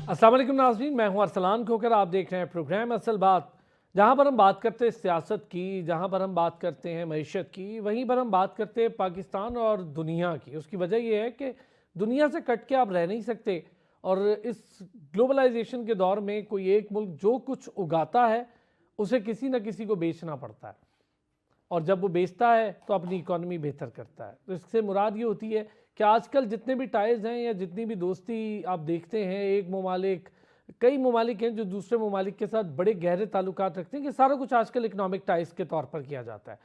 السلام علیکم ناظرین، میں ہوں ارسلان کھوکر، آپ دیکھ رہے ہیں پروگرام اصل بات، جہاں پر ہم بات کرتے ہیں سیاست کی، جہاں پر ہم بات کرتے ہیں معیشت کی، وہیں پر ہم بات کرتے ہیں پاکستان اور دنیا کی۔ اس کی وجہ یہ ہے کہ دنیا سے کٹ کے آپ رہ نہیں سکتے، اور اس گلوبلائزیشن کے دور میں کوئی ایک ملک جو کچھ اگاتا ہے اسے کسی نہ کسی کو بیچنا پڑتا ہے، اور جب وہ بیچتا ہے تو اپنی اکانومی بہتر کرتا ہے۔ تو اس سے مراد یہ ہوتی ہے کہ آج کل جتنے بھی ٹائز ہیں یا جتنی بھی دوستی آپ دیکھتے ہیں، ایک ممالک کئی ممالک ہیں جو دوسرے ممالک کے ساتھ بڑے گہرے تعلقات رکھتے ہیں، کہ سارا کچھ آج کل اکنامک ٹائز کے طور پر کیا جاتا ہے۔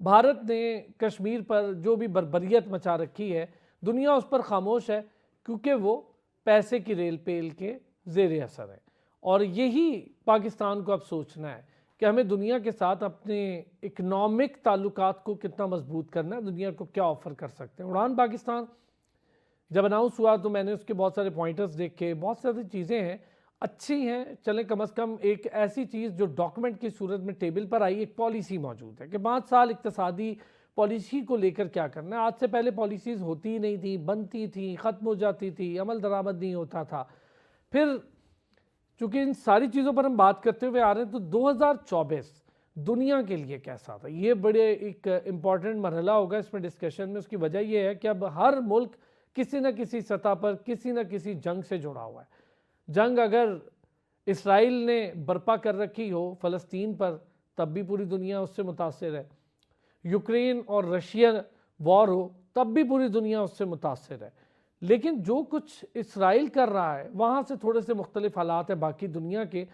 بھارت نے کشمیر پر جو بھی بربریت مچا رکھی ہے، دنیا اس پر خاموش ہے، کیونکہ وہ پیسے کی ریل پیل کے زیر اثر ہے۔ اور یہی پاکستان کو اب سوچنا ہے کہ ہمیں دنیا کے ساتھ اپنے اکنامک تعلقات کو کتنا مضبوط کرنا ہے، دنیا کو کیا آفر کر سکتے ہیں۔ اڑان پاکستان جب اناؤنس ہوا تو میں نے اس کے بہت سارے پوائنٹرز دیکھے، بہت ساری چیزیں ہیں اچھی ہیں، چلیں کم از کم ایک ایسی چیز جو ڈاکومنٹ کی صورت میں ٹیبل پر آئی، ایک پالیسی موجود ہے کہ 5 سال اقتصادی پالیسی کو لے کر کیا کرنا ہے۔ آج سے پہلے پالیسیز ہوتی ہی نہیں تھی، بنتی تھی، ختم ہو جاتی تھی، عمل درآمد نہیں ہوتا تھا۔ پھر چونکہ ان ساری چیزوں پر ہم بات کرتے ہوئے آ رہے ہیں، تو 2024 دنیا کے لیے کیسا تھا، یہ بڑے ایک امپورٹنٹ مرحلہ ہوگا اس میں ڈسکشن میں۔ اس کی وجہ یہ ہے کہ اب ہر ملک کسی نہ کسی سطح پر کسی نہ کسی جنگ سے جڑا ہوا ہے۔ جنگ اگر اسرائیل نے برپا کر رکھی ہو فلسطین پر، تب بھی پوری دنیا اس سے متاثر ہے۔ یوکرین اور رشیا وار ہو، تب بھی پوری دنیا اس سے متاثر ہے۔ لیکن جو کچھ اسرائیل کر رہا ہے وہاں سے تھوڑے سے مختلف حالات ہیں باقی دنیا کے،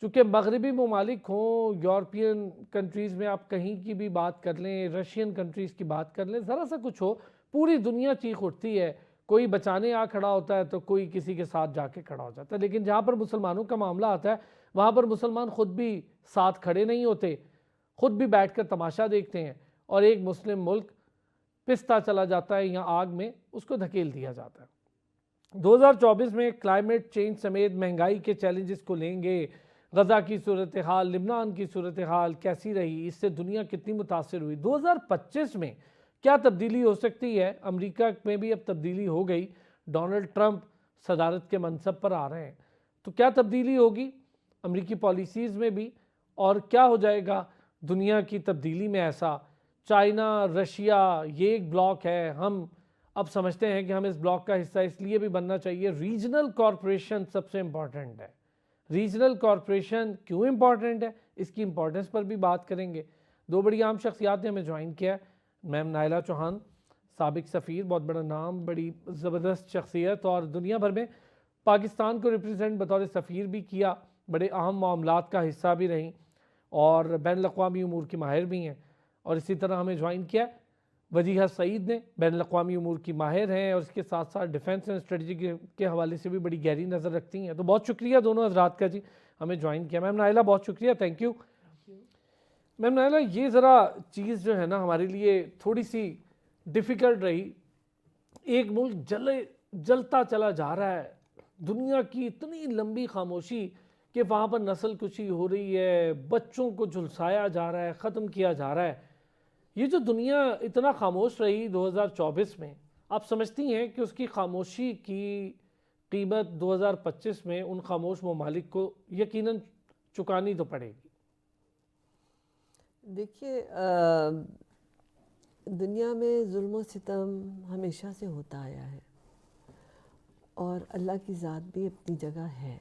چونکہ مغربی ممالک ہوں، یورپین کنٹریز میں آپ کہیں کی بھی بات کر لیں، رشین کنٹریز کی بات کر لیں، ذرا سا کچھ ہو پوری دنیا چیخ اٹھتی ہے، کوئی بچانے آ کھڑا ہوتا ہے تو کوئی کسی کے ساتھ جا کے کھڑا ہو جاتا ہے۔ لیکن جہاں پر مسلمانوں کا معاملہ آتا ہے وہاں پر مسلمان خود بھی ساتھ کھڑے نہیں ہوتے، خود بھی بیٹھ کر تماشا دیکھتے ہیں، اور ایک مسلم ملک پستا چلا جاتا ہے یا آگ میں اس کو دھکیل دیا جاتا ہے۔ 2024 میں کلائمیٹ چینج سمیت مہنگائی کے چیلنجز کو لیں گے، غزہ کی صورتحال، لبنان کی صورتحال کیسی رہی، اس سے دنیا کتنی متاثر ہوئی، 2025 میں کیا تبدیلی ہو سکتی ہے۔ امریکہ میں بھی اب تبدیلی ہو گئی، ڈونلڈ ٹرمپ صدارت کے منصب پر آ رہے ہیں، تو کیا تبدیلی ہوگی امریکی پالیسیز میں بھی، اور کیا ہو جائے گا دنیا کی تبدیلی میں ایسا۔ چائنا، رشیا، یہ ایک بلاک ہے، ہم اب سمجھتے ہیں کہ ہم اس بلاک کا حصہ اس لیے بھی بننا چاہیے۔ ریجنل کارپوریشن سب سے امپورٹنٹ ہے۔ ریجنل کارپوریشن کیوں امپورٹنٹ ہے، اس کی امپورٹنس پر بھی بات کریں گے۔ دو بڑی عام شخصیات نے ہمیں جوائن کیا ہے، میم نائلہ چوہان، سابق سفیر، بہت بڑا نام، بڑی زبردست شخصیت، اور دنیا بھر میں پاکستان کو ریپریزنٹ بطور سفیر بھی کیا، بڑے اہم معاملات کا حصہ بھی رہیں، اور بین الاقوامی امور کی ماہر بھی ہیں۔ اور اسی طرح ہمیں جوائن کیا وجیہہ سعید نے، بین الاقوامی امور کی ماہر ہیں، اور اس کے ساتھ ساتھ ڈیفنس اینڈ اسٹریٹجی کے حوالے سے بھی بڑی گہری نظر رکھتی ہیں۔ تو بہت شکریہ دونوں حضرات کا جی ہمیں جوائن کیا۔ میم نائلہ بہت شکریہ، تھینک یو۔ میم نائلہ، یہ ذرا چیز جو ہے نا ہمارے لیے تھوڑی سی ڈیفیکلٹ رہی، ایک ملک جلتا چلا جا رہا ہے، دنیا کی اتنی لمبی خاموشی کہ وہاں پر نسل کشی ہو رہی ہے، بچوں کو جھلسایا جا رہا ہے، ختم کیا جا رہا ہے۔ یہ جو دنیا اتنا خاموش رہی 2024 میں، آپ سمجھتی ہیں کہ اس کی خاموشی کی قیمت 2025 میں ان خاموش ممالک کو یقیناً چکانی تو پڑے گی؟ دیکھیے، دنیا میں ظلم و ستم ہمیشہ سے ہوتا آیا ہے، اور اللہ کی ذات بھی اپنی جگہ ہے،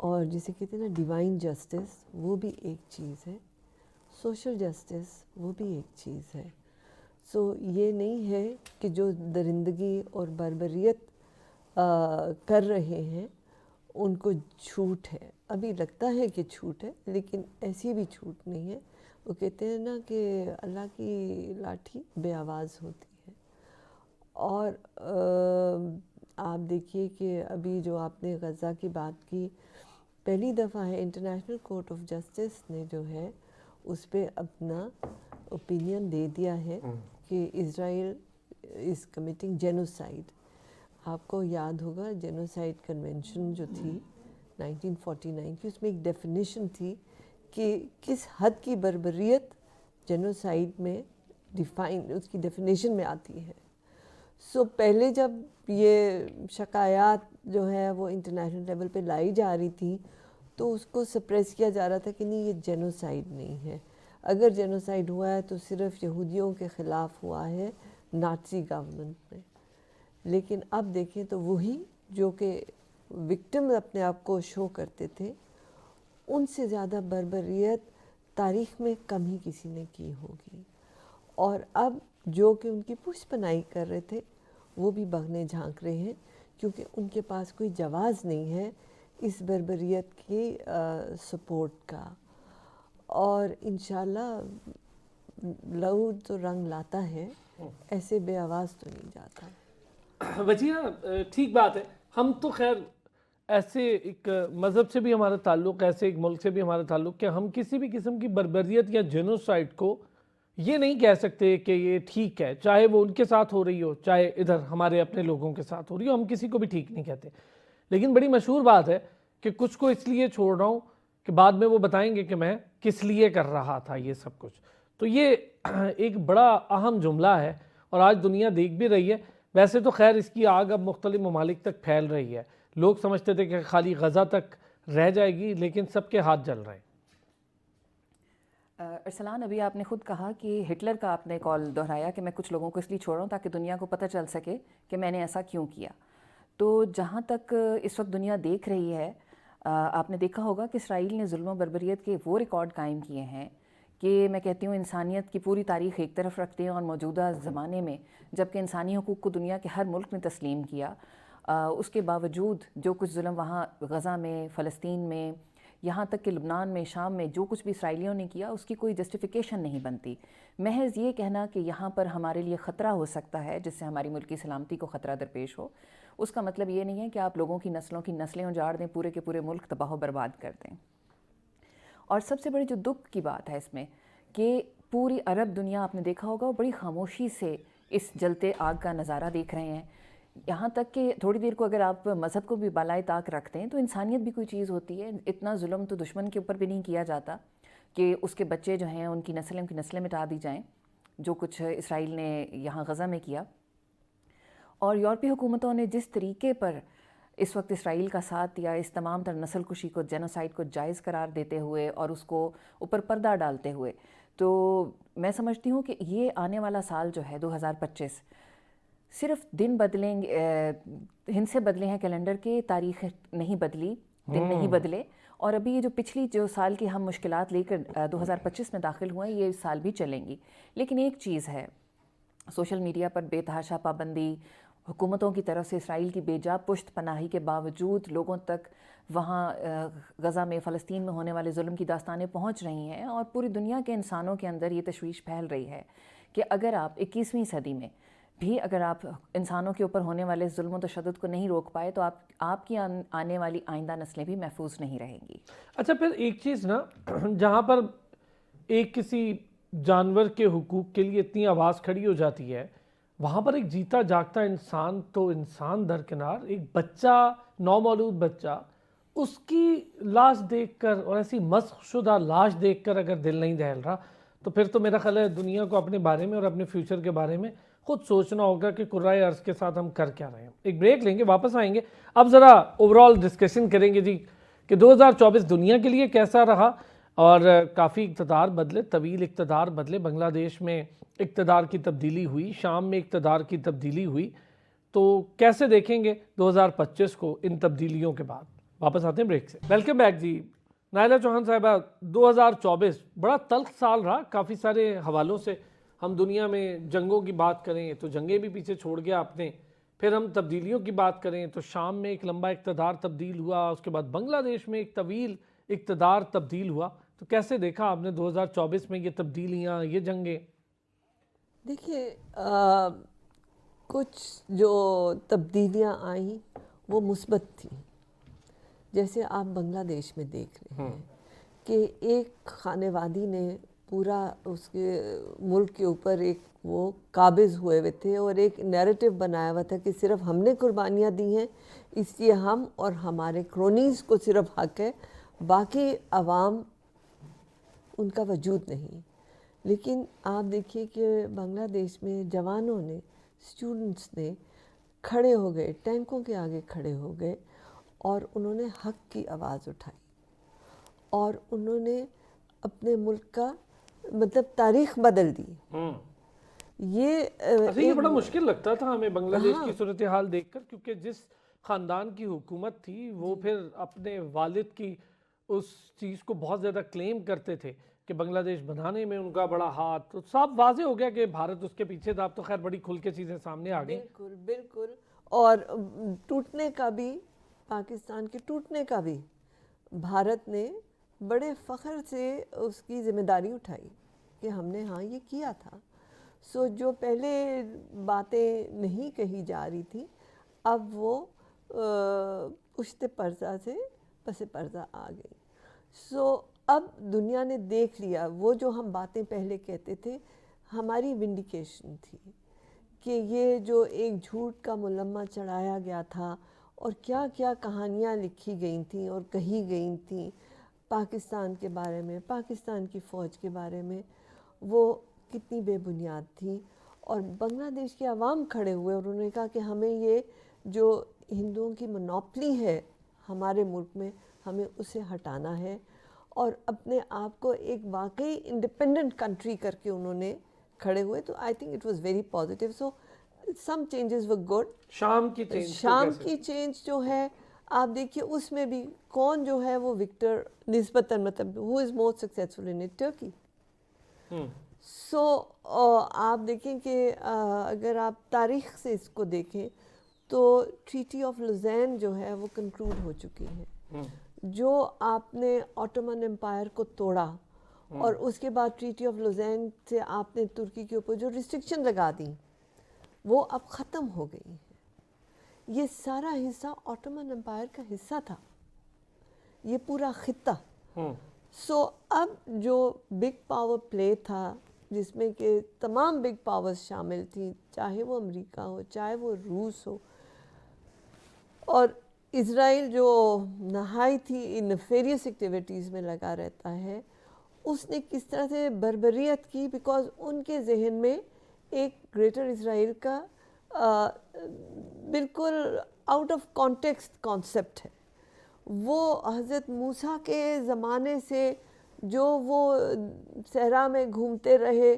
اور جسے کہتے ہیں نا ڈیوائن جسٹس، وہ بھی ایک چیز ہے، سوشل جسٹس وہ بھی ایک چیز ہے۔ سو یہ نہیں ہے کہ جو درندگی اور بربریت کر رہے ہیں ان کو چھوٹ ہے، ابھی لگتا ہے کہ چھوٹ ہے، لیکن ایسی بھی چھوٹ نہیں ہے۔ وہ کہتے ہیں نا کہ اللہ کی لاٹھی بے آواز ہوتی ہے۔ اور آپ دیکھیے کہ ابھی جو آپ نے غزہ کی بات کی، پہلی دفعہ ہے انٹرنیشنل کورٹ آف جسٹس نے جو ہے اس پہ اپنا اوپینین دے دیا ہے کہ اسرائیل از کمیٹنگ جینوسائیڈ۔ آپ کو یاد ہوگا جینوسائیڈ کنونشن جو تھی 1949 کی، اس میں ایک ڈیفینیشن تھی کہ کس حد کی بربریت جینوسائیڈ میں ڈیفائن، اس کی ڈیفینیشن میں آتی ہے۔ سو پہلے جب یہ شکایات جو ہے وہ انٹرنیشنل لیول پہ لائی جا رہی تھی تو اس کو سپریس کیا جا رہا تھا کہ نہیں یہ جینوسائیڈ نہیں ہے. اگر جینوسائیڈ ہوا ہے تو صرف یہودیوں کے خلاف ہوا ہے نازی گورنمنٹ نے. لیکن اب دیکھیں تو وہی جو کہ وکٹم اپنے آپ کو شو کرتے تھے, ان سے زیادہ بربریت تاریخ میں کم ہی کسی نے کی ہوگی. اور اب جو کہ ان کی پشت پناہی کر رہے تھے وہ بھی بغنے جھانک رہے ہیں, کیونکہ ان کے پاس کوئی جواز نہیں ہے اس بربریت کی سپورٹ کا. اور انشاءاللہ لہو تو رنگ لاتا ہے, ایسے بے آواز تو نہیں جاتا. وجیہہ ٹھیک بات ہے. ہم تو خیر ایسے ایک مذہب سے بھی ہمارا تعلق, ایسے ایک ملک سے بھی ہمارا تعلق کہ ہم کسی بھی قسم کی بربریت یا جینوسائیڈ کو یہ نہیں کہہ سکتے کہ یہ ٹھیک ہے, چاہے وہ ان کے ساتھ ہو رہی ہو چاہے ادھر ہمارے اپنے لوگوں کے ساتھ ہو رہی ہو, ہم کسی کو بھی ٹھیک نہیں کہتے. لیکن بڑی مشہور بات ہے کہ کچھ کو اس لیے چھوڑ رہا ہوں کہ بعد میں وہ بتائیں گے کہ میں کس لیے کر رہا تھا یہ سب کچھ. تو یہ ایک بڑا اہم جملہ ہے اور آج دنیا دیکھ بھی رہی ہے. ویسے تو خیر اس کی آگ اب مختلف ممالک تک پھیل رہی ہے. لوگ سمجھتے تھے کہ خالی غزہ تک رہ جائے گی, لیکن سب کے ہاتھ جل رہے ہیں. ارسلان, ابھی آپ نے خود کہا کہ ہٹلر کا آپ نے کال دہرایا کہ میں کچھ لوگوں کو اس لیے چھوڑ رہا ہوں تاکہ دنیا کو پتہ چل سکے کہ میں نے ایسا کیوں کیا. تو جہاں تک اس وقت دنیا دیکھ رہی ہے, آپ نے دیکھا ہوگا کہ اسرائیل نے ظلم و بربریت کے وہ ریکارڈ قائم کیے ہیں کہ میں کہتی ہوں انسانیت کی پوری تاریخ ایک طرف رکھتے ہیں اور موجودہ زمانے میں جب کہ انسانی حقوق کو دنیا کے ہر ملک نے تسلیم کیا, اس کے باوجود جو کچھ ظلم وہاں غزہ میں, فلسطین میں, یہاں تک کہ لبنان میں, شام میں جو کچھ بھی اسرائیلیوں نے کیا اس کی کوئی جسٹیفیکیشن نہیں بنتی. محض یہ کہنا کہ یہاں پر ہمارے لیے خطرہ ہو سکتا ہے جس سے ہماری ملکی سلامتی کو خطرہ درپیش ہو, اس کا مطلب یہ نہیں ہے کہ آپ لوگوں کی نسلوں کی نسلیں اجاڑ دیں, پورے کے پورے ملک تباہ و برباد کر دیں. اور سب سے بڑی جو دکھ کی بات ہے اس میں کہ پوری عرب دنیا, آپ نے دیکھا ہوگا, وہ بڑی خاموشی سے اس جلتے آگ کا نظارہ دیکھ رہے ہیں. یہاں تک کہ تھوڑی دیر کو اگر آپ مذہب کو بھی بالائے طاق رکھتے ہیں تو انسانیت بھی کوئی چیز ہوتی ہے. اتنا ظلم تو دشمن کے اوپر بھی نہیں کیا جاتا کہ اس کے بچے جو ہیں ان کی نسلیں مٹا دی جائیں, جو کچھ اسرائیل نے یہاں غزہ میں کیا. اور یورپی حکومتوں نے جس طریقے پر اس وقت اسرائیل کا ساتھ دیا, اس تمام تر نسل کشی کو, جینوسائیڈ کو جائز قرار دیتے ہوئے اور اس کو اوپر پردہ ڈالتے ہوئے, تو میں سمجھتی ہوں کہ یہ آنے والا سال جو ہے 2025 صرف دن بدلیں, ہند سے بدلے ہیں کیلنڈر کے, تاریخ نہیں بدلی, دن نہیں بدلے. اور ابھی یہ جو پچھلی جو سال کی ہم مشکلات لے کر 2025 میں داخل ہوئے ہیں, یہ اس سال بھی چلیں گی. لیکن ایک چیز ہے, سوشل میڈیا پر بے تحاشا پابندی, حکومتوں کی طرف سے اسرائیل کی بے جا پشت پناہی کے باوجود لوگوں تک وہاں غزہ میں, فلسطین میں ہونے والے ظلم کی داستانیں پہنچ رہی ہیں, اور پوری دنیا کے انسانوں کے اندر یہ تشویش پھیل رہی ہے کہ اگر آپ 21ویں صدی میں بھی اگر آپ انسانوں کے اوپر ہونے والے ظلم و تشدد کو نہیں روک پائے تو آپ کی آنے والی آئندہ نسلیں بھی محفوظ نہیں رہیں گی. اچھا, پھر ایک چیز نا, جہاں پر ایک کسی جانور کے حقوق کے لیے اتنی آواز کھڑی ہو جاتی ہے, وہاں پر ایک جیتا جاگتا انسان تو انسان درکنار, ایک بچہ, نومولود بچہ, اس کی لاش دیکھ کر اور ایسی مسخ شدہ لاش دیکھ کر اگر دل نہیں دہل رہا تو پھر تو میرا خیال ہے دنیا کو اپنے بارے میں اور اپنے فیوچر کے بارے میں خود سوچنا ہوگا کہ کرۂ ارض کے ساتھ ہم کر کیا رہے ہیں. ایک بریک لیں گے, واپس آئیں گے, اب ذرا اوورال ڈسکشن کریں گے جی کہ 2024 دنیا کے لیے کیسا رہا. اور کافی اقتدار بدلے, طویل اقتدار بدلے. بنگلہ دیش میں اقتدار کی تبدیلی ہوئی, شام میں اقتدار کی تبدیلی ہوئی, تو کیسے دیکھیں گے 2025 کو ان تبدیلیوں کے بعد. واپس آتے ہیں بریک سے. ویلکم بیک جی. نائلہ چوہان صاحبہ, 2024 بڑا تلخ سال رہا کافی سارے حوالوں سے. ہم دنیا میں جنگوں کی بات کریں تو جنگیں بھی پیچھے چھوڑ گیا آپ نے, پھر ہم تبدیلیوں کی بات کریں تو شام میں ایک لمبا اقتدار تبدیل ہوا, اس کے بعد بنگلہ دیش میں ایک طویل اقتدار تبدیل ہوا. تو کیسے دیکھا آپ نے 2024 میں یہ تبدیلیاں, یہ جنگیں؟ دیکھیے, کچھ جو تبدیلیاں آئیں وہ مثبت تھیں. جیسے آپ بنگلہ دیش میں دیکھ رہے ہیں کہ ایک خانوادی نے پورا اس کے ملک کے اوپر ایک وہ قابض ہوئے ہوئے تھے اور ایک نیریٹو بنایا ہوا تھا کہ صرف ہم نے قربانیاں دی ہیں, اس لیے ہم اور ہمارے کرونیز کو صرف حق ہے, باقی عوام ان کا وجود نہیں. لیکن آپ دیکھیے کہ بنگلہ دیش میں جوانوں نے, اسٹوڈنٹس نے کھڑے ہو گئے، ٹینکوں کے آگے کھڑے ہو گئے اور انہوں نے حق کی آواز اٹھائی اور انہوں نے اپنے ملک کا مطلب تاریخ بدل دی. یہ اچھا یہ بڑا مشکل لگتا تھا ہمیں بنگلہ دیش کی ہاں صورتحال دیکھ کر، کیونکہ جس خاندان کی حکومت تھی وہ پھر اپنے والد کی اس چیز کو بہت زیادہ کلیم کرتے تھے کہ بنگلہ دیش بنانے میں ان کا بڑا ہاتھ، تو صاف واضح ہو گیا کہ بھارت اس کے پیچھے تھا. اب تو خیر بڑی کھل کے چیزیں سامنے آ گئیں. بالکل بالکل. اور ٹوٹنے کا بھی، پاکستان کے ٹوٹنے کا بھی بھارت نے بڑے فخر سے اس کی ذمہ داری اٹھائی کہ ہم نے ہاں یہ کیا تھا. سو جو پہلے باتیں نہیں کہی جا رہی تھی اب وہ پشت پردہ سے پس پردہ آ گئی. سو اب دنیا نے دیکھ لیا وہ جو ہم باتیں پہلے کہتے تھے ہماری ونڈیکیشن تھی کہ یہ جو ایک جھوٹ کا ملمہ چڑھایا گیا تھا اور کیا کیا کہانیاں لکھی گئی تھیں اور کہی گئی تھیں پاکستان کے بارے میں، پاکستان کی فوج کے بارے میں، وہ کتنی بے بنیاد تھی. اور بنگلہ دیش کے عوام کھڑے ہوئے اور انہوں نے کہا کہ ہمیں یہ جو ہندوؤں کی منوپلی ہے ہمارے ملک میں ہمیں اسے ہٹانا ہے اور اپنے آپ کو ایک واقعی انڈیپینڈنٹ کنٹری کر کے انہوں نے کھڑے ہوئے. تو I think it was very positive. So some changes were good. شام کی چینج شام کی چینج جو ہے آپ دیکھیے اس میں بھی کون جو ہے وہ وکٹر نسبتاً مطلب who is most successful in Turkey. So آپ دیکھیں کہ اگر آپ تاریخ سے اس کو دیکھیں تو ٹریٹی آف لوزین جو ہے وہ کنکلوڈ ہو چکی ہے. جو آپ نے آٹومن امپائر کو توڑا اور اس کے بعد ٹریٹی آف لوزین سے آپ نے ترکی کے اوپر جو ریسٹرکشن لگا دیں وہ اب ختم ہو گئی ہیں. یہ سارا حصہ آٹومن امپائر کا حصہ تھا، یہ پورا خطہ. سو اب جو بگ پاور پلے تھا جس میں کہ تمام بگ پاورز شامل تھیں، چاہے وہ امریکہ ہو چاہے وہ روس ہو، اور اسرائیل جو نہایت ہی نیفیریس ایکٹیویٹیز میں لگا رہتا ہے، اس نے کس طرح سے بربریت کی بیکاز ان کے ذہن میں ایک گریٹر اسرائیل کا بالکل آؤٹ آف کانٹیکسٹ کانسیپٹ ہے. وہ حضرت موسیٰ کے زمانے سے جو وہ صحرا میں گھومتے رہے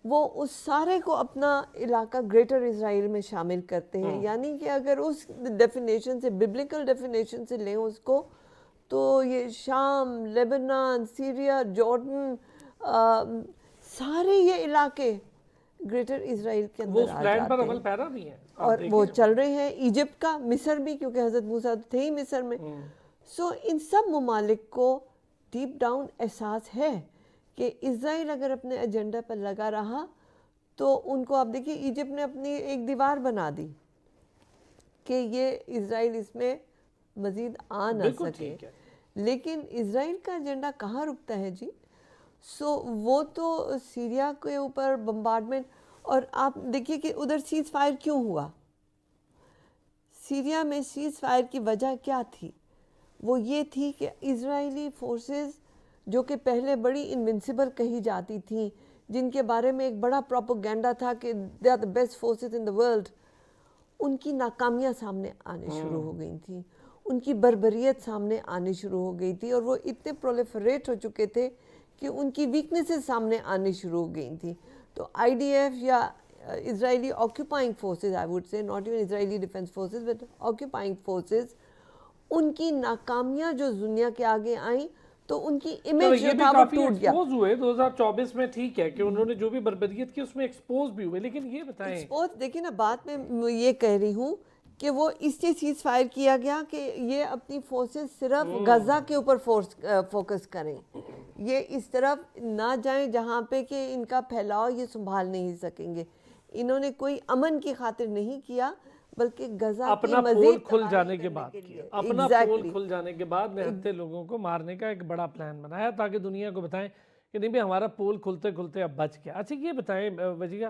وہ اس سارے کو اپنا علاقہ گریٹر اسرائیل میں شامل کرتے ہیں. یعنی کہ اگر اس ڈیفینیشن سے ببلیکل ڈیفینیشن سے لیں اس کو تو یہ شام، لیبنان، سیریا، جارڈن، سارے یہ علاقے گریٹر اسرائیل کے اندر آ جاتے ہیں. پیرا بھی ہیں اور وہ چل رہے ہیں ایجپٹ کا، مصر بھی، کیونکہ حضرت موسیٰ تھے ہی مصر میں. سو ان سب ممالک کو ڈیپ ڈاؤن احساس ہے کہ اسرائیل اگر اپنے ایجنڈا پر لگا رہا تو ان کو، آپ دیکھیے ایجپٹ نے اپنی ایک دیوار بنا دی کہ یہ اسرائیل اس میں مزید آ نہ سکے. لیکن اسرائیل کا ایجنڈا کہاں رکتا ہے جی؟ سو وہ تو سیریا کے اوپر بمبارڈمنٹ، اور آپ دیکھیے کہ ادھر سیز فائر کیوں ہوا. سیریا میں سیز فائر کی وجہ کیا تھی؟ وہ یہ تھی کہ اسرائیلی فورسز جو کہ پہلے بڑی انونسیبل کہی جاتی تھیں، جن کے بارے میں ایک بڑا پروپیگنڈا تھا کہ they are the best forces in the world, ان کی ناکامیاں سامنے آنے شروع ہو گئی تھیں، ان کی بربریت سامنے آنی شروع ہو گئی تھی، اور وہ اتنے پرولیفریٹ ہو چکے تھے کہ ان کی ویکنیسز سامنے آنی شروع ہو گئی تھیں. تو آئی ڈی ایف یا Israeli occupying forces, I would say not even Israeli defence forces but occupying forces, ان کی ناکامیاں جو دنیا کے آگے آئیں تو ان کی امیج جو تھا وہ ٹوٹ گیا. ایکسپوز ہوئے 2024 میں. ٹھیک ہے کہ انہوں نے جو بھی بربریت کی اس میں ایکسپوز بھی ہوئے، لیکن یہ بتائیں ایکسپوز دیکھیں نا، بات میں یہ کہہ رہی ہوں کہ وہ اس لیے سیز فائر کیا گیا کہ یہ اپنی فورسز صرف غزہ کے اوپر فوکس کریں، یہ اس طرف نہ جائیں جہاں پہ کہ ان کا پھیلاؤ یہ سنبھال نہیں سکیں گے. انہوں نے کوئی امن کی خاطر نہیں کیا بلکہ غزہ اپنا پول کھل جانے کے بعد کیا، اپنا پول کھل جانے کے بعد نہتے لوگوں کو مارنے کا ایک بڑا پلان بنایا تاکہ دنیا کو بتائیں کہ نہیں بھی ہمارا پول کھلتے کھلتے اب بچ گیا. اچھا یہ بتائیں وجیہہ،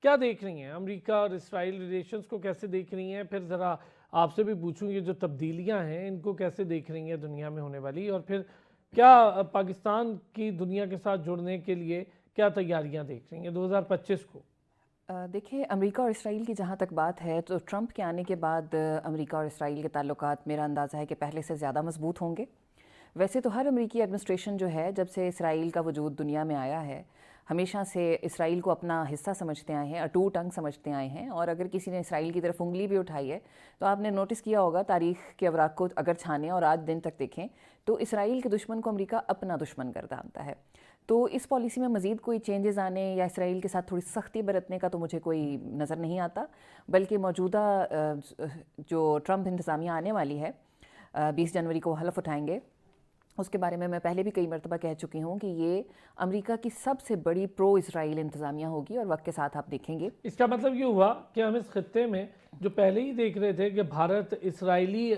کیا دیکھ رہی ہیں امریکہ اور اسرائیل ریلیشنز کو، کیسے دیکھ رہی ہیں؟ پھر ذرا آپ سے بھی پوچھوں یہ جو تبدیلیاں ہیں ان کو کیسے دیکھ رہی ہیں دنیا میں ہونے والی، اور پھر کیا پاکستان کی دنیا کے ساتھ جڑنے کے لیے کیا تیاریاں دیکھ رہی ہیں 2025 کو؟ دیکھیں امریکہ اور اسرائیل کی جہاں تک بات ہے تو ٹرمپ کے آنے کے بعد امریکہ اور اسرائیل کے تعلقات میرا اندازہ ہے کہ پہلے سے زیادہ مضبوط ہوں گے. ویسے تو ہر امریکی ایڈمنسٹریشن جو ہے جب سے اسرائیل کا وجود دنیا میں آیا ہے ہمیشہ سے اسرائیل کو اپنا حصہ سمجھتے آئے ہیں, اٹوٹ انگ سمجھتے آئے ہیں, اور اگر کسی نے اسرائیل کی طرف انگلی بھی اٹھائی ہے تو آپ نے نوٹس کیا ہوگا تاریخ کے اوراق کو اگر چھانیں اور آج دن تک دیکھیں تو اسرائیل کے دشمن کو امریکہ اپنا دشمن گردانتا ہے. تو اس پالیسی میں مزید کوئی چینجز آنے یا اسرائیل کے ساتھ تھوڑی سختی برتنے کا تو مجھے کوئی نظر نہیں آتا, بلکہ موجودہ جو ٹرمپ انتظامیہ آنے والی ہے 20 جنوری کو حلف اٹھائیں گے, اس کے بارے میں پہلے بھی کئی مرتبہ کہہ چکی ہوں کہ یہ امریکہ کی سب سے بڑی پرو اسرائیل انتظامیہ ہوگی, اور وقت کے ساتھ آپ دیکھیں گے. اس کا مطلب یہ ہوا کہ ہم اس خطے میں جو پہلے ہی دیکھ رہے تھے کہ بھارت اسرائیلی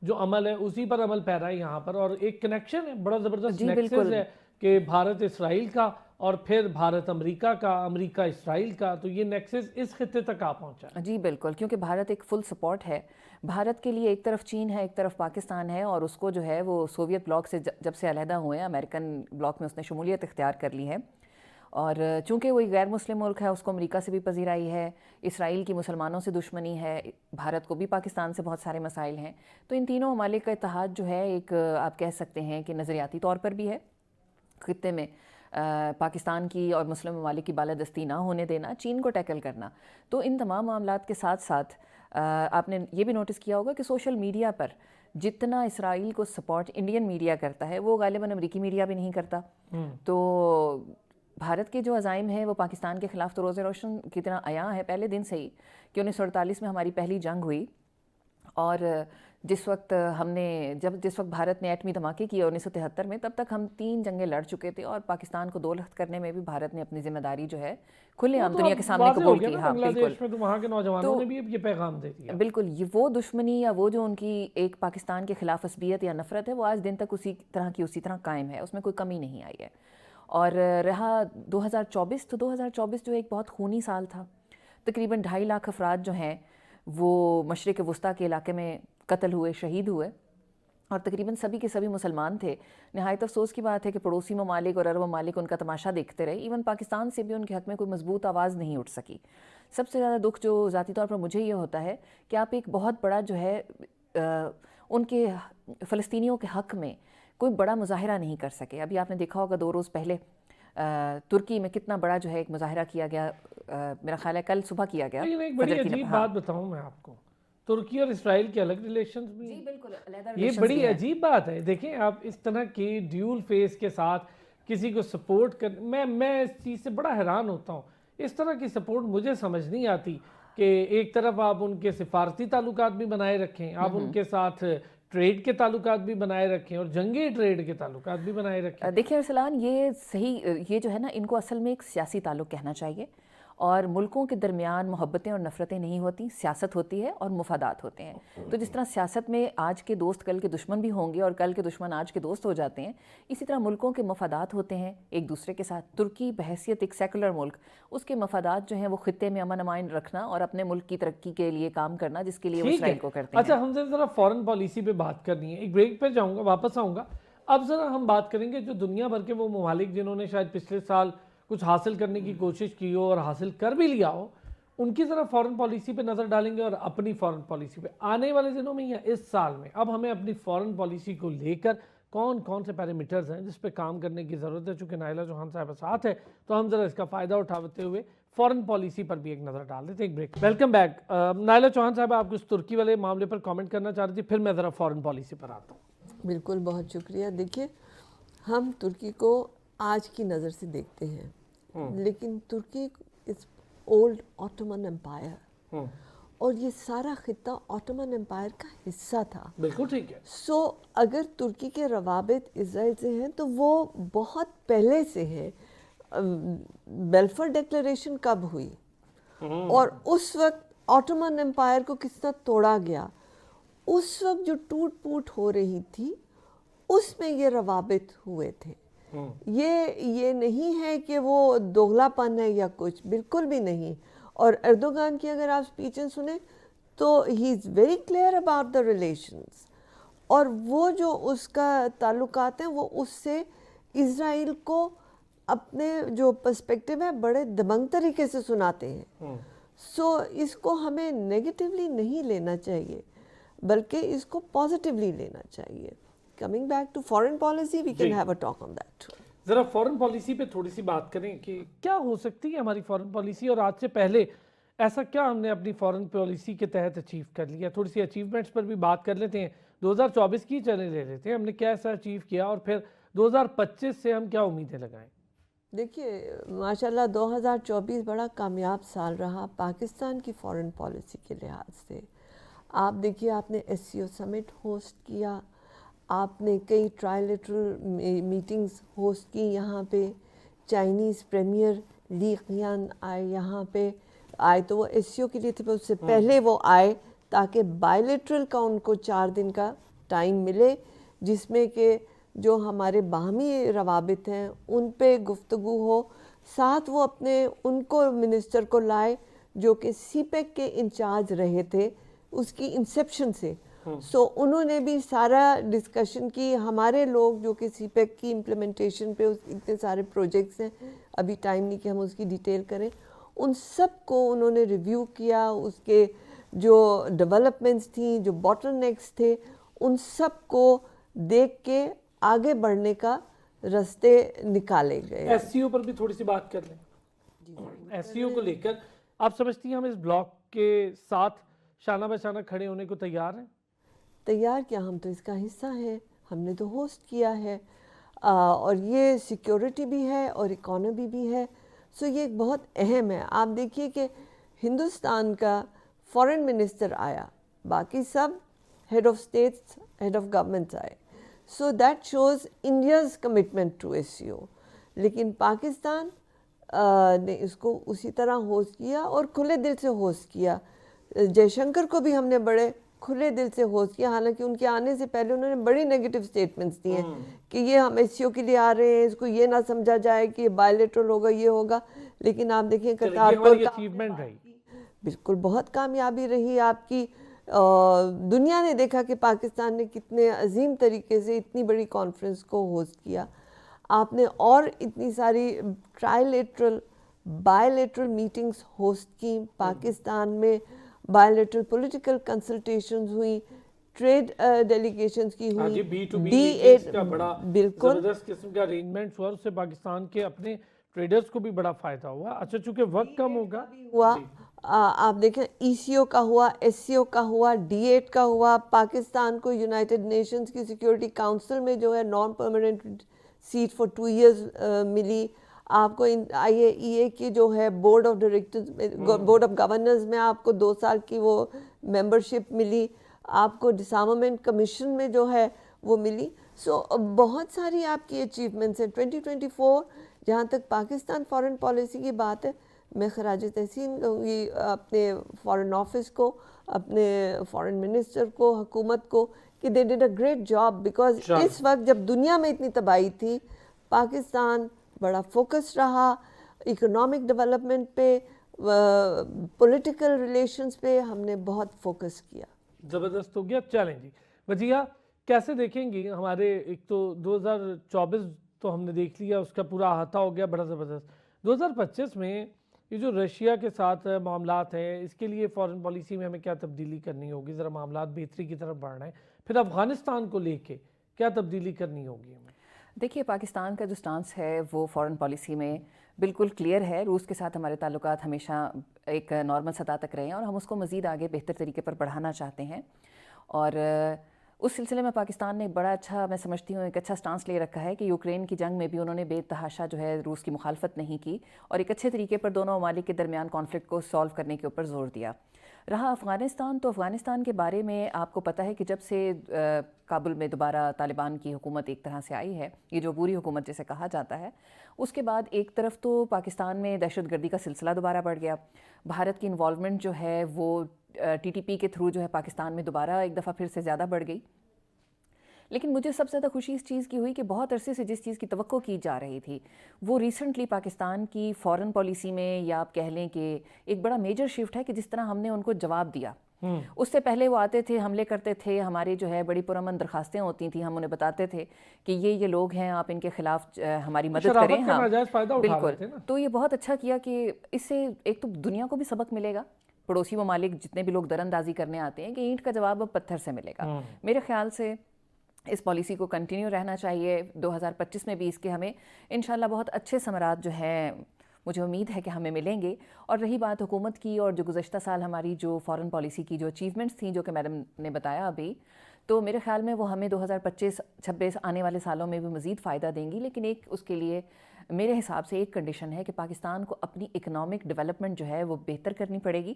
جو عمل ہے اسی پر عمل پیرا ہے یہاں پر, اور ایک کنیکشن ہے, بڑا زبردست نیکسس ہے کہ بھارت اسرائیل کا اور پھر بھارت امریکہ کا, امریکہ اسرائیل کا, تو یہ نیکسس اس خطے تک آ پہنچا ہے. جی بالکل, کیونکہ بھارت ایک فل سپورٹ ہے بھارت کے لیے. ایک طرف چین ہے, ایک طرف پاکستان ہے, اور اس کو جو ہے وہ سوویت بلاک سے جب سے علیحدہ ہوئے ہیں امریکن بلاک میں اس نے شمولیت اختیار کر لی ہے, اور چونکہ وہی غیر مسلم ملک ہے اس کو امریکہ سے بھی پذیرائی ہے, اسرائیل کی مسلمانوں سے دشمنی ہے, بھارت کو بھی پاکستان سے بہت سارے مسائل ہیں. تو ان تینوں ممالک کا اتحاد جو ہے ایک آپ کہہ سکتے ہیں کہ نظریاتی طور پر بھی ہے, خطے میں پاکستان کی اور مسلم ممالک کی بالادستی نہ ہونے دینا, چین کو ٹیکل کرنا. تو ان تمام معاملات کے ساتھ ساتھ آپ نے یہ بھی نوٹس کیا ہوگا کہ سوشل میڈیا پر جتنا اسرائیل کو سپورٹ انڈین میڈیا کرتا ہے وہ غالباً امریکی میڈیا بھی نہیں کرتا. تو بھارت کے جو عزائم ہیں وہ پاکستان کے خلاف تو روز روشن کی طرح عیاں ہے پہلے دن سے ہی, کہ 1948 میں ہماری پہلی جنگ ہوئی, اور جس وقت بھارت نے ایٹمی دھماکے کیے 1973 میں, تب تک ہم 3 جنگیں لڑ چکے تھے, اور پاکستان کو 2 لخت کرنے میں بھی بھارت نے اپنی ذمہ داری جو ہے کھلے عام دنیا کے سامنے قبول کی. ہاں بالکل, تو وہاں کے نوجوانوں نے بھی یہ پیغام دے دیا. بالکل, یہ وہ دشمنی یا وہ جو ان کی ایک پاکستان کے خلاف عصبیت یا نفرت ہے وہ آج دن تک اسی طرح قائم ہے, اس میں کوئی کمی نہیں آئی ہے. اور رہا 2024 تو 2024 جو ایک بہت خونی سال تھا, تقریباً 2.5 لاکھ افراد جو ہیں وہ مشرق وسطیٰ کے علاقے میں قتل ہوئے, شہید ہوئے, اور تقریباً سبھی کے سبھی مسلمان تھے. نہایت افسوس کی بات ہے کہ پڑوسی ممالک اور عرب ممالک ان کا تماشا دیکھتے رہے, ایون پاکستان سے بھی ان کے حق میں کوئی مضبوط آواز نہیں اٹھ سکی. سب سے زیادہ دکھ جو ذاتی طور پر مجھے یہ ہوتا ہے کہ آپ ایک بہت بڑا جو ہے ان کے فلسطینیوں کے حق میں کوئی بڑا مظاہرہ نہیں کر سکے. ابھی آپ نے دیکھا ہوگا 2 روز پہلے ترکی میں کتنا بڑا جو ہے ایک مظاہرہ کیا گیا, میرا خیال ہے کل صبح کیا گیا. لیکن ایک بڑی عجیب بات بتاؤں میں آپ کو, ترکی اور اسرائیل کے الگ ریلیشنز بھی, جی بالکل, یہ بڑی عجیب بات ہے. دیکھیں آپ اس طرح کی ڈیول فیس کے ساتھ کسی کو سپورٹ کر, میں اس چیز سے بڑا حیران ہوتا ہوں. اس طرح کی سپورٹ مجھے سمجھ نہیں آتی کہ ایک طرف آپ ان کے سفارتی تعلقات بھی بنائے رکھیں, آپ ان کے ساتھ ٹریڈ کے تعلقات بھی بنائے رکھیں, اور جنگی ٹریڈ کے تعلقات بھی بنائے رکھیں. دیکھیں ارسلان, یہ جو ہے نا ان کو اصل میں ایک سیاسی تعلق کہنا چاہیے, اور ملکوں کے درمیان محبتیں اور نفرتیں نہیں ہوتی, سیاست ہوتی ہے اور مفادات ہوتے ہیں. تو جس طرح سیاست میں آج کے دوست کل کے دشمن بھی ہوں گے اور کل کے دشمن آج کے دوست ہو جاتے ہیں, اسی طرح ملکوں کے مفادات ہوتے ہیں ایک دوسرے کے ساتھ. ترکی بحیثیت ایک سیکولر ملک, اس کے مفادات جو ہیں وہ خطے میں امن امان رکھنا اور اپنے ملک کی ترقی کے لیے کام کرنا, جس کے لیے وہ اسرائیل کو کرتے ہیں. اچھا, ہم سے ذرا فورن پالیسی پہ بات کرنی ہے, ایک بریک پہ جاؤں گا, واپس آؤں گا. اب ذرا ہم بات کریں گے جو دنیا بھر کے وہ ممالک جنہوں نے شاید پچھلے سال کچھ حاصل کرنے کی کوشش کی ہو اور حاصل کر بھی لیا ہو, ان کی ذرا فورن پالیسی پہ نظر ڈالیں گے, اور اپنی فورن پالیسی پہ آنے والے دنوں میں یا اس سال میں اب ہمیں اپنی فورن پالیسی کو لے کر کون سے پیرامیٹرز ہیں جس پہ کام کرنے کی ضرورت ہے. چونکہ نائلہ چوہان صاحبہ ساتھ ہے تو ہم ذرا اس کا فائدہ اٹھاتے ہوئے فورن پالیسی پر بھی ایک نظر ڈال دیتے ہیں. ایک break. Welcome back. Naila Chauhan صاحبہ, آپ کچھ ترکی والے معاملے پر کامنٹ کرنا چاہ رہی تھی, پھر میں ذرا فورن پالیسی پر آتا ہوں. بالکل, بہت شکریہ. دیکھیے, ہم ترکی کو آج کی نظر سے دیکھتے ہیں, لیکن ترکی از اولڈ آٹومن امپائر, اور یہ سارا خطہ آٹومن امپائر کا حصہ تھا. بالکل ٹھیک ہے. سو اگر ترکی کے روابط اسرائیل سے ہیں تو وہ بہت پہلے سے ہیں. بیلفور ڈیکلریشن کب ہوئی, اور اس وقت آٹومن امپائر کو کس طرح توڑا گیا, اس وقت جو ٹوٹ پوٹ ہو رہی تھی اس میں یہ روابط ہوئے تھے. یہ نہیں ہے کہ وہ دوغلا پن ہے یا کچھ, بالکل بھی نہیں. اور اردوغان کی اگر آپ سپیچیں سنیں تو ہی is very clear about the relations, اور وہ جو اس کا تعلقات ہیں وہ اس سے اسرائیل کو اپنے جو پرسپیکٹیو ہے بڑے دبنگ طریقے سے سناتے ہیں. سو اس کو ہمیں نیگیٹیولی نہیں لینا چاہیے بلکہ اس کو پازیٹیولی لینا چاہیے. Coming back to foreign policy we can have a talk on that. ذرا فورن پالیسی پہ تھوڑی سی بات کریں کہ کیا ہو سکتی ہے ہماری فورن پالیسی، اور آج سے پہلے ایسا کیا ہم نے اپنی فورن پالیسی کے تحت اچیو کر لیا. تھوڑی سی اچیومنٹس پر بھی بات کر لیتے ہیں. 2024 کی چلیں لے لیتے ہیں، ہم نے کیا ایسا اچیو کیا، اور پھر 2025 سے ہم کیا امیدیں لگائیں. دیکھیے ماشاءاللہ 2024 بڑا کامیاب سال رہا پاکستان کی فارن پالیسی کے لحاظ سے. آپ دیکھیے آپ نے ایس سی او سمٹ ہوسٹ کیا، آپ نے کئی ٹرائلیٹرل میٹنگز ہوسٹ کی یہاں پہ. چائنیز پریمیئر لی قیان آئے یہاں پہ، آئے تو وہ ایس سی او کے لیے تھے، اس سے پہلے وہ آئے تاکہ بائیلیٹرل کا ان کو 4 دن کا ٹائم ملے جس میں کہ جو ہمارے باہمی روابط ہیں ان پہ گفتگو ہو. ساتھ وہ اپنے ان کو منسٹر کو لائے جو کہ سی پیک کے انچارج رہے تھے اس کی انسیپشن سے. سو انہوں نے بھی سارا ڈسکشن کی. ہمارے لوگ جو کہ سی پیک کی امپلیمنٹیشن پہ اتنے سارے پروجیکٹس ہیں، ابھی ٹائم نہیں کہ ہم اس کی ڈیٹیل کریں، ان سب کو انہوں نے ریویو کیا. اس کے جو ڈیولپمنٹس تھیں، جو باٹل نیکس تھے، ان سب کو دیکھ کے آگے بڑھنے کا راستے نکالے گئے. ایس سی او پر بھی تھوڑی سی بات کر لیں. ایس سی او کو لے کر آپ سمجھتی ہیں ہم اس بلاک کے ساتھ شانہ بہ شانہ کھڑے ہونے کو تیار ہیں؟ تیار کیا، ہم تو اس کا حصہ ہیں، ہم نے تو ہوسٹ کیا ہے، اور یہ سیکیورٹی بھی ہے اور اکانومی بھی ہے. سو یہ ایک بہت اہم ہے. آپ دیکھیے کہ ہندوستان کا فارن منسٹر آیا، باقی سب head of states, head of governments آئے. So that shows India's commitment to S C O. لیکن پاکستان نے اس کو اسی طرح ہوسٹ کیا اور کھلے دل سے ہوسٹ کیا. جے شنکر کو بھی ہم نے بڑے کھلے دل سے ہوسٹ کیا، حالانکہ ان کے آنے سے پہلے انہوں نے بڑی نیگیٹو سٹیٹمنٹس دی ہیں کہ یہ ہم ایس سی او کے لیے آ رہے ہیں، اس کو یہ نہ سمجھا جائے کہ یہ بائیلیٹرل ہوگا، یہ ہوگا. لیکن آپ دیکھیں کرتارپور کا اچیومنٹ رہی. بالکل بہت کامیابی رہی آپ کی. دنیا نے دیکھا کہ پاکستان نے کتنے عظیم طریقے سے اتنی بڑی کانفرنس کو ہوسٹ کیا. آپ نے اور اتنی ساری ٹرائلیٹرل بائیلیٹرل میٹنگز ہوسٹ کی پاکستان میں. بائیلیٹرل پولیٹیکل کنسلٹیشنز ہوئی، ٹریڈ ڈیلیگیشنز کی ہوئی. B2B کا بڑا بالکل زبردست قسم کا ارینجمنٹ ہوا، اس سے پاکستان کے اپنے ٹریڈرز کو بھی بڑا فائدہ ہوا. اچھا چونکہ وقت کم ہوگا ہوا. آپ دیکھیں ای سی او کا ہوا، ایس سی او کا ہوا، D8 کا ہوا. پاکستان کو یونائٹڈ نیشنز کی سیکیورٹی کاؤنسل میں جو ہے non permanent seat for 2 years ملی. آپ کو آئی اے ای اے کی جو ہے board of directors, board of governors میں آپ کو 2 سال کی وہ ممبرشپ ملی. آپ کو ڈسارمامنٹ کمیشن میں جو ہے وہ ملی. سو بہت ساری آپ کی اچیومنٹس ہیں. 2024 جہاں تک پاکستان فارن پالیسی کی بات ہے، میں خراج تحسین کہوں گی اپنے فارن آفس کو، اپنے فارن منسٹر کو، حکومت کو کہ they did a great job. Because اس وقت جب دنیا میں اتنی تباہی تھی، پاکستان بڑا فوکس رہا اکنامک ڈیولپمنٹ پہ، پولیٹیکل ریلیشنز پہ ہم نے بہت فوکس کیا. زبردست ہو گیا. چلیں جی وجیہہ کیسے دیکھیں گی ہمارے، ایک تو 2024 تو ہم نے دیکھ لیا، اس کا پورا احاطہ ہو گیا بڑا زبردست. 2025 میں یہ جو رشیا کے ساتھ معاملات ہیں، اس کے لیے فارن پالیسی میں ہمیں کیا تبدیلی کرنی ہوگی؟ ذرا معاملات بہتری کی طرف بڑھ رہے ہیں. پھر افغانستان کو لے کے کیا تبدیلی کرنی ہوگی ہمیں؟ دیکھیے پاکستان کا جو سٹانس ہے وہ فارن پالیسی میں بالکل کلیئر ہے. روس کے ساتھ ہمارے تعلقات ہمیشہ ایک نارمل سطح تک رہے ہیں اور ہم اس کو مزید آگے بہتر طریقے پر بڑھانا چاہتے ہیں. اور اس سلسلے میں پاکستان نے بڑا اچھا، میں سمجھتی ہوں ایک اچھا سٹانس لے رکھا ہے کہ یوکرین کی جنگ میں بھی انہوں نے بے تحاشا جو ہے روس کی مخالفت نہیں کی اور ایک اچھے طریقے پر دونوں ممالک کے درمیان کانفلکٹ کو سالو کرنے کے اوپر زور دیا. رہا افغانستان، تو افغانستان کے بارے میں آپ کو پتہ ہے کہ جب سے کابل میں دوبارہ طالبان کی حکومت ایک طرح سے آئی ہے، یہ جو عبوری حکومت جسے کہا جاتا ہے، اس کے بعد ایک طرف تو پاکستان میں دہشت گردی کا سلسلہ دوبارہ بڑھ گیا. بھارت کی انوالومنٹ جو ہے وہ ٹی ٹی پی کے تھرو جو ہے پاکستان میں دوبارہ ایک دفعہ پھر سے زیادہ بڑھ گئی. لیکن مجھے سب سے زیادہ خوشی اس چیز کی ہوئی کہ بہت عرصے سے جس چیز کی توقع کی جا رہی تھی وہ ریسنٹلی پاکستان کی فارن پالیسی میں، یا آپ کہہ لیں کہ ایک بڑا میجر شفٹ ہے کہ جس طرح ہم نے ان کو جواب دیا اس سے پہلے وہ آتے تھے، حملے کرتے تھے، ہماری جو ہے بڑی پرامن درخواستیں ہوتی تھیں، ہم انہیں بتاتے تھے کہ یہ لوگ ہیں، آپ ان کے خلاف ہماری مدد کریں. شرافت کا ناجائز فائدہ اٹھا رہے تھے نا. تو یہ بہت اچھا کیا کہ اس سے ایک تو دنیا کو بھی سبق ملے گا، پڑوسی ممالک جتنے بھی لوگ در اندازی کرنے آتے ہیں کہ اینٹ کا جواب اب پتھر سے ملے گا. میرے خیال سے اس پالیسی کو کنٹینیو رہنا چاہیے. 2025 میں بھی اس کے ہمیں انشاءاللہ بہت اچھے ثمرات جو ہیں مجھے امید ہے کہ ہمیں ملیں گے. اور رہی بات حکومت کی اور جو گزشتہ سال ہماری جو فارن پالیسی کی جو اچیومنٹس تھیں جو کہ میڈم نے بتایا ابھی، تو میرے خیال میں وہ ہمیں 2025-26 آنے والے سالوں میں بھی مزید فائدہ دیں گی. لیکن ایک اس کے لیے میرے حساب سے ایک کنڈیشن ہے کہ پاکستان کو اپنی اکنامک ڈیولپمنٹ جو ہے وہ بہتر کرنی پڑے گی.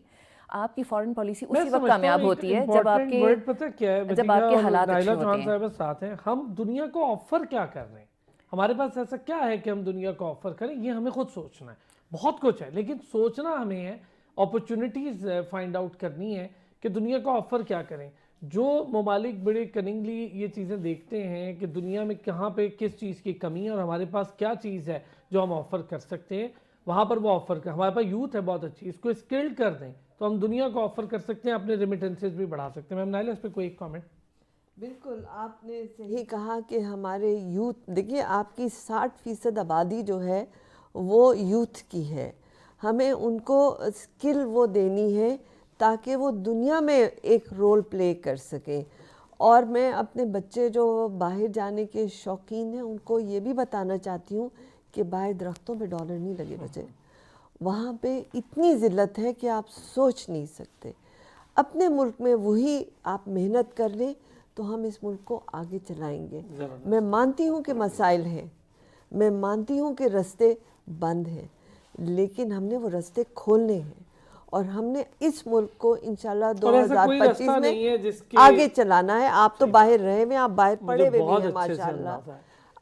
آپ کی فارن پالیسی اسی وقت کامیاب ہوتی ہے جب آپ کے حالات اچھے ہوتے ہیں. ساتھ ہیں ہم دنیا کو آفر کیا کر رہے ہیں، ہمارے پاس ایسا کیا ہے کہ ہم دنیا کو آفر کریں، یہ ہمیں خود سوچنا ہے. بہت کچھ ہے لیکن سوچنا ہمیں ہے، اپرچونٹیز فائنڈ آؤٹ کرنی ہے کہ دنیا کو آفر کیا کریں. جو ممالک بڑے کننگلی یہ چیزیں دیکھتے ہیں کہ دنیا میں کہاں پہ کس چیز کی کمی ہے اور ہمارے پاس کیا چیز ہے جو ہم آفر کر سکتے ہیں، وہاں پر وہ آفر کر. ہمارے پاس یوتھ ہے بہت اچھی، اس کو اسکلڈ کر دیں تو ہم دنیا کو آفر کر سکتے ہیں، اپنے ریمیٹنسز بھی بڑھا سکتے ہیں. میم نائلہ اس پہ کوئی ایک کامنٹ؟ بالکل آپ نے صحیح کہا کہ ہمارے یوتھ، دیکھیے آپ کی 60% آبادی جو ہے وہ یوتھ کی ہے. ہمیں ان کو اسکل وہ دینی ہے تاکہ وہ دنیا میں ایک رول پلے کر سکیں. اور میں اپنے بچے جو باہر جانے کے شوقین ہیں ان کو یہ بھی بتانا چاہتی ہوں کہ باہر درختوں پہ ڈالر نہیں لگے بچے، وہاں پہ اتنی ذلت ہے کہ آپ سوچ نہیں سکتے. اپنے ملک میں وہی آپ محنت کر لیں تو ہم اس ملک کو آگے چلائیں گے. میں مانتی ہوں کہ مسائل ہیں، میں مانتی ہوں کہ رستے بند ہیں، لیکن ہم نے وہ رستے کھولنے ہیں اور ہم نے اس ملک کو انشاءاللہ 2025 میں آگے چلانا ہے. آپ تو باہر رہے ہوئے، آپ باہر پڑے ہوئے بھی ہیں ماشاءاللہ،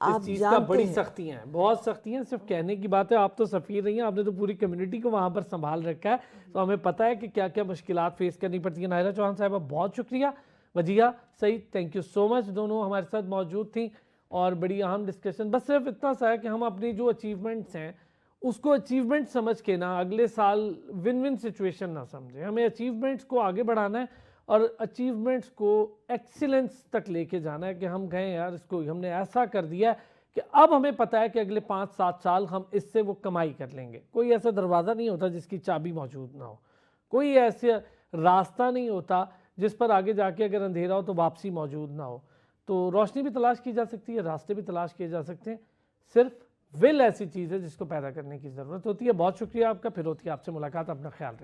آپ چیز کا بڑی سختی ہیں، بہت سختی ہیں. صرف کہنے کی بات ہے، آپ تو سفیر رہی ہیں، آپ نے تو پوری کمیونٹی کو وہاں پر سنبھال رکھا ہے، تو ہمیں پتہ ہے کہ کیا کیا مشکلات فیس کرنی پڑتی ہیں. نائلہ چوہان صاحبہ بہت شکریہ. وجیہہ سعید تھینک یو سو مچ، دونوں ہمارے ساتھ موجود تھیں اور بڑی اہم ڈسکشن. بس صرف اتنا سا ہے کہ ہم اپنی جو اچیومنٹس ہیں اس کو اچیومنٹ سمجھ کے نا اگلے سال ون ون سچویشن نہ سمجھیں. ہمیں اچیومنٹس کو آگے بڑھانا ہے اور اچیومنٹس کو ایکسیلنس تک لے کے جانا ہے کہ ہم کہیں یار اس کو ہم نے ایسا کر دیا ہے کہ اب ہمیں پتہ ہے کہ اگلے 5-7 سال ہم اس سے وہ کمائی کر لیں گے. کوئی ایسا دروازہ نہیں ہوتا جس کی چابی موجود نہ ہو، کوئی ایسا راستہ نہیں ہوتا جس پر آگے جا کے اگر اندھیرا ہو تو واپسی موجود نہ ہو. تو روشنی بھی تلاش کی جا سکتی ہے، راستے بھی تلاش کیے جا سکتے ہیں. صرف ول ایسی چیز ہے جس کو پیدا کرنے کی ضرورت ہوتی ہے. بہت شکریہ آپ کا، پھر ہوتی ہے آپ سے ملاقات. اپنا خیال رکھیں.